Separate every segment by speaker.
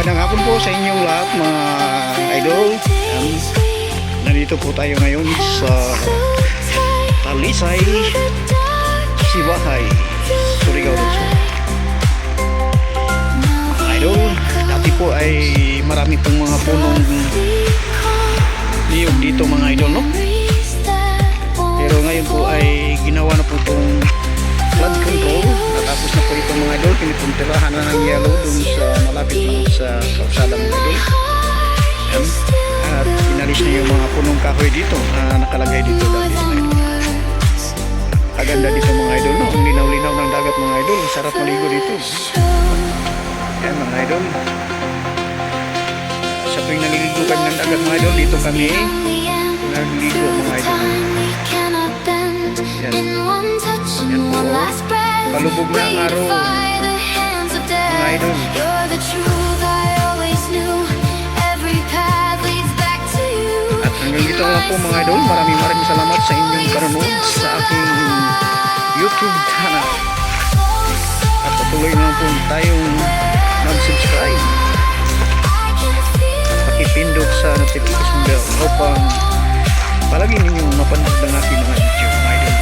Speaker 1: Magandang hapon po sa inyong lahat mga idol. Nandito po tayo ngayon sa Talisay, Sibahay, Surigao del Sur. Mga idol, dati po ay marami pong mga punong niyog dito mga idol, no? Pero ngayon po ay ginawa na po itong flood control. Natapos na po itong mga idol. Pinipuntirahan na ng yellow dun sa malapit lang sa kalsada mga idol. Yan. At inalis na yung mga punong kahoy dito na nakalagay dito dati mga idol. Aganda dito mga idol, no? Ang linaw-linaw ng dagat mga idol. Sarap maligo dito. Yan mga idol. Sa tuwing naliligo kami ng dagat mga idol, dito kami naliligo mga idol. Yan. Yan po. Palubog na ang araw mga idol. At hanggang dito lang po mga idol. Maraming salamat sa inyong panonood sa aking YouTube channel. At patuloy na po tayong mag-subscribe. Pakipindot sa notification bell upang palagi ninyong mapanood ang aking mga video mga idol.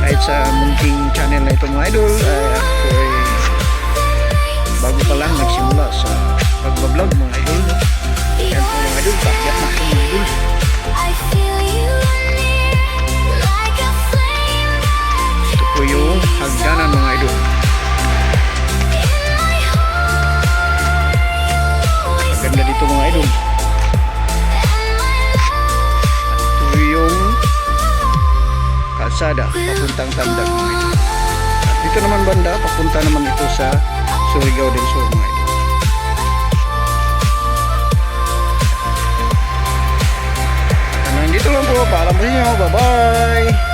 Speaker 1: Kahit sa munting channel na ito mga idol, ako ay bago pa lang nagsimula sa pagbablog mga idol. Yan po mga idol, pakyat na po mga idol. Ito po yung hagdanan mga idol. Maganda dito mga idol. Ito yung kalsada papuntang Tandag mga idol. At dito naman banda papunta naman ito sa Surigao del Sur mga idol. At hanggang dito lang po, paalam po sa inyo, bye bye.